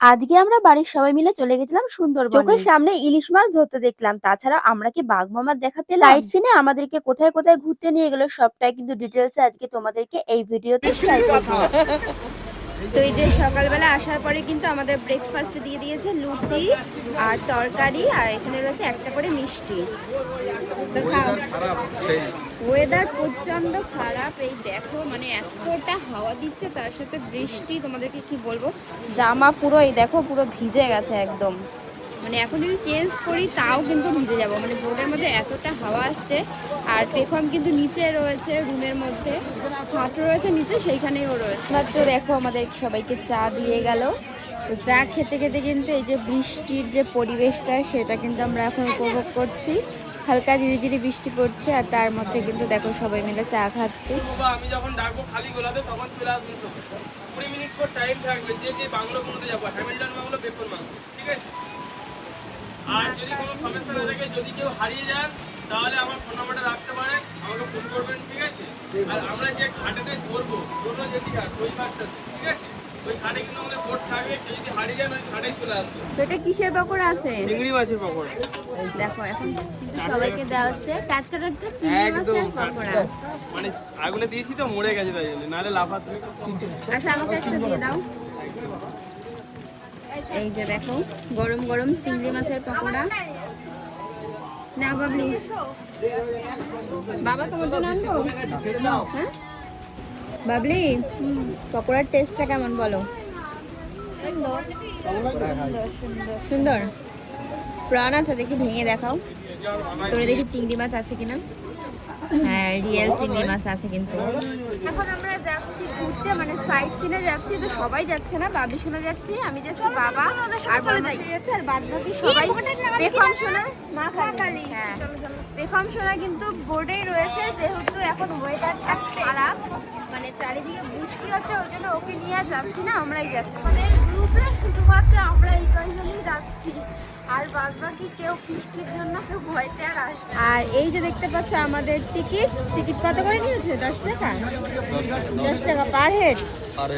আজকে আমরা বাড়ির সবাই মিলে চলে গেছিলাম সুন্দরবনে। চোখের সামনে ইলিশ মাছ ধরতে দেখলাম। তাছাড়া আমরা কি বাঘ মামার দেখা পেলাম। সাইট সিনে আমাদেরকে কোথায় কোথায় ঘুরতে নিয়ে গেল সবটাই কিন্তু ডিটেলসে আজকে তোমাদেরকে এই ভিডিওতে শেয়ার করবো। তো এই যে সকালবেলা আসার পরে কিন্তু আমাদের ব্রেকফাস্ট দিয়ে দিয়েছে লুচি আর তরকারি, আর এখানে রয়েছে একটা করে মিষ্টি। তো খাও। ওয়েদার প্রচন্ড খারাপ, এই দেখো মানে এতটা হাওয়া দিচ্ছে, তার সাথে বৃষ্টি, তোমাদেরকে কি বলবো, জামা পুরো এই দেখো পুরো ভিজে গেছে একদম। মানে এখন যদি চেঞ্জ করি তাও কিন্তু ভিজে যাব, মানে বোর্ডের মধ্যে এতটা হাওয়া আসছে। আর পেখম কিন্তু নিচে রয়েছে রুমের মধ্যে, হাঁটু রয়েছে নিচে, সেইখানেও রয়েছে। মাত্র দেখো আমাদের সবাইকে চা দিয়ে গেল। তো চা খেতে খেতে কিন্তু এই যে বৃষ্টির যে পরিবেশটা সেটা কিন্তু আমরা এখন উপভোগ করছি। হালকা ধীরে ধীরে বৃষ্টি পড়ছে, আর তার মধ্যে কিন্তু দেখো সবাই মিলে চা খাচ্ছি। আমি যখন ডাকবো খালি গোলাতে তখন চলে আসবেন সবাই। 20 মিনিট পর টাইম থাকবে, যে যে বাংলোগুলোতে যাবো, হ্যামিল্টন বাংলো, বেপন বাংলো, ঠিক আছে? আর যদি কোনো সমস্যা না থাকে, যদি কেউ হারিয়ে যান তাহলে আমার ফোন নাম্বারটা রাখতে পারেন, আমাকে ফোন করবেন, ঠিক আছে? আর আমরা যে ঘাটেতে ধরবো টোটো যেটি ঘাট, ওই ঘাটটাতে, ঠিক আছে? ওই ঘাটে কিন্তু আমাদের বোট থাকবে, কেউ যদি হারিয়ে যান ওই ঘাটেই চলে আসবে। তো এটা কিসের পকোড়া আছে? চিংড়ি মাছের পকোড়া। দেখো এখন কিন্তু সবাইকে দেওয়া হচ্ছে টাটকা টাটকা চিংড়ি মাছের পকোড়া। মানে আগুনে দিয়েছি তো মরে গেছে, তাই জন্য, নাহলে লাফাতে। আচ্ছা আমাকে একটা দিয়ে দাও। এই যে দেখো গরম গরম চিংড়ি মাছের পকোড়া। না বাবলি, বাবা তোমার জন্য আনবো? হ্যাঁ বাবলি, পকোড়ার টেস্টটা কেমন বলো? সুন্দর। প্রাণ আছে দেখি, ভেঙে দেখাও। তোরে দেখি চিংড়ি মাছ আছে কিনা। হ্যাঁ রিয়েল চিংড়ি মাছ আছে কিন্তু। এখন আমরা যাচ্ছি ঘুরতে, মানে সাইট সিনে যাচ্ছি। তো সবাই যাচ্ছে না, বাবি শোনা যাচ্ছি, আমি যাচ্ছি, বাবা আর বড়মাসি যাচ্ছে, আর বাদ বাকি সবাই পেখম শোনা, মা কালী। হ্যাঁ পেখম শোনা কিন্তু বোর্ডেই রয়েছে, যেহেতু এখন ওয়েদারটা খারাপ, মানে চারিদিকে বৃষ্টি হচ্ছে, ওই জন্য ওকে নিয়ে আর যাচ্ছি না, আমরাই যাচ্ছি। আমাদের গ্রুপে শুধুমাত্র আমরা এই কয়েকজনই যাচ্ছি, আর বাদ বাকি কেউ বৃষ্টির জন্য কেউ ভয়তে আর আসবে। আর এই যে দেখতে পাচ্ছ আমাদের টিকিট কত করে নিয়েছে? 10 টাকা। 10 টাকা পার হেড।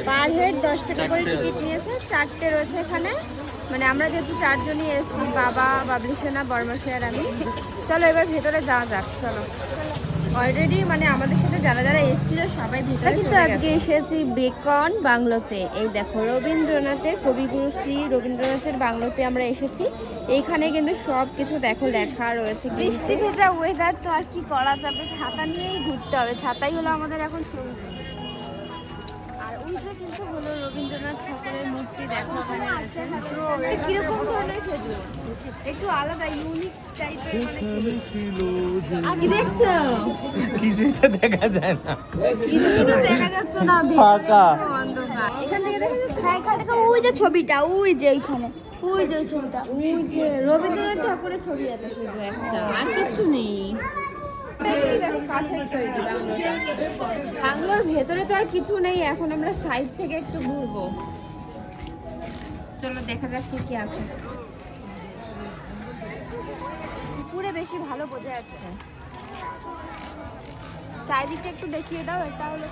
পার হেড 10 টাকা করে টিকিট নিয়েছে। 4টে রয়েছে এখানে, মানে আমরা যেহেতু 4 জনই এসেছি, বাবা, বাবলি সোনা, বর্মাশি আর আমি। চলো এবার ভেতরে যাওয়া যাক, চলো। অলরেডি মানে আমাদের সাথে যারা যারা এসেছিল সবাই ভিতরে চলে গেছে। আজকে এসেছি বেকন বাংলোতে। এই দেখো রবীন্দ্রনাথের, কবিগুরু শ্রী রবীন্দ্রনাথের বাংলোতে আমরা এসেছি। এইখানে কিন্তু সব কিছু দেখো লেখা রয়েছে। বৃষ্টি ভেজা ওয়েদার, তো আর কি করা যাবে, ছাতা নিয়েই ঘুরতে হবে। ছাতাই হলো আমাদের এখন সঙ্গী। আর ওই যে কিন্তু হলো রবীন্দ্রনাথ ঠাকুরের মূর্তি, দেখো ওখানে আছে। কিরকম ধরনের খেজুর, একটু আলাদা ইউনিক টাইপের, মানে কি দেখছো? কিছুই তো দেখা যায় না, কিছুই তো দেখা যাচ্ছে না, ফাঁকা অন্ধকার। এখান থেকে দেখা যাচ্ছে ওই যে ছবিটা, ওই যে ওইখানে, ওই যে ছবিটা, ওই যে রবীন্দ্রনাথ ঠাকুরের ছবি আছে শুধু একটা, আর কিছু নেই। বাংলোর ভেতরে তো আর কিছু নেই। এখন আমরা সাইড থেকে একটু ঘুরবো, চলো দেখা যাক কি কি আছে। পুরে বেশি ভালো বোঝা যাচ্ছে, চারিদিকটা একটু দেখিয়ে দাও। এটা হলো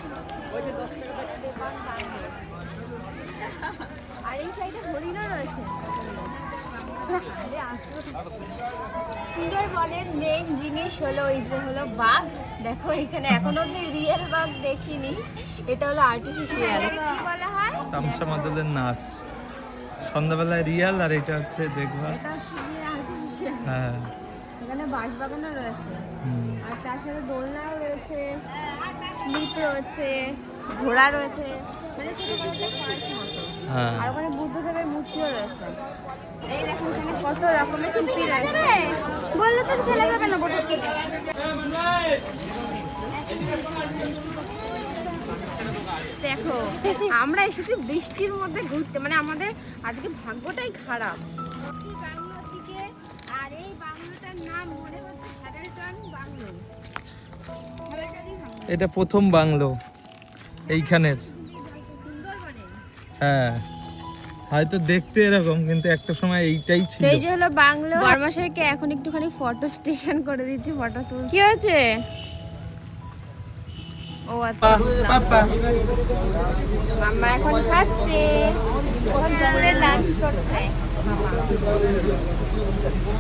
আর এই সাইডে হরিণও রয়েছে। সুন্দরবনের মেইন জিনিস হলো এই যে হলো বাঘ। দেখো এখানে এখনো অব্দি রিয়েল বাঘ দেখিনি, এটা হলো আর্টিফিশিয়াল। কি বলা হয়? তামসা মাদলের নাচ, সন্ধ্যাবেলায় রিয়াল, আর এটা হচ্ছে দেখবা, এটা হচ্ছে যে আর্টিফিশিয়াল। হ্যাঁ এখানে বাঁশবাগানও রয়েছে, আর তার সাথে দোলনাও রয়েছে, স্লিপ রয়েছে, ঘোড়া রয়েছে, মানে হ্যাঁ। আর ওখানে বুদ্ধদেবের মূর্তিও রয়েছে। এই দেখো এখানে কত রকমের টুপি রয়েছে, বললে তো ফেলে যাবে না বোটে। দেখো আমরা এসেছি বৃষ্টির মধ্যে ঘুরতে, মানে আমাদের আজকে ভাগ্যটাই খারাপ। বাংলোর দিকে, আর এই বাংলোটার নাম মনে হচ্ছে হ্যামিল্টন বাংলো। এটা প্রথম বাংলো এইখানের, হ্যাঁ হয়তো দেখতে এরকম, কিন্তু একটা সময় এইটাই ছিল। এই যে হলো বাংলো। বর্মাশাইকে এখন একটুখানি ফটো স্টেশন করে দিচ্ছি, ফটো তুল। কি হয়েছে? ও ও আচ্ছা বুঝলাম। মাম্মা এখন খাচ্ছে, এখন দুপুরে লাঞ্চ করছে মামা।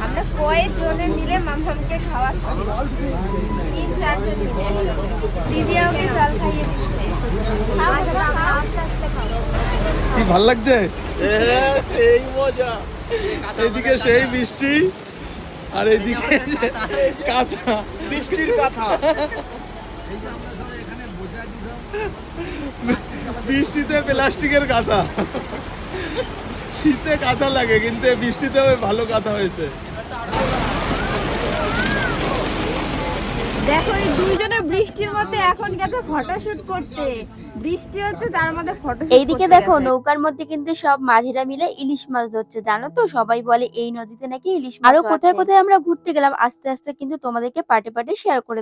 আমরা কয়েকজনে মিলে মামাকে খাওয়াচ্ছি, 3-4 জন মিলে একসাথে। দিদিয়া ওকে জল খাইয়ে দিচ্ছে। খাও বাবা, খাও। কি ভাল লাগছে? সেই মজা। এইদিকে সেই বৃষ্টি আর এইদিকে কাঁথা, বৃষ্টির কথা। বৃষ্টিতে প্লাস্টিকের কাঁথা, শীতে কাঁথা লাগে কিন্তু বৃষ্টিতেও ভালো কাঁথা হয়েছে। দেখো এই দুইজনে বৃষ্টির মধ্যে এখন গেছে ফটোশুট করতে। বৃষ্টি হচ্ছে তার মধ্যে ফটোশুট। এইদিকে দেখো নৌকার মধ্যে কিন্তু সব মাঝিরা মিলে ইলিশ মাছ ধরছে। জানো তো সবাই বলে এই নদীতে নাকি ইলিশ মাছ। আরো কোথায় কোথায় আমরা ঘুরতে গেলাম, আস্তে আস্তে কিন্তু তোমাদেরকে পার্টে পার্টে শেয়ার করে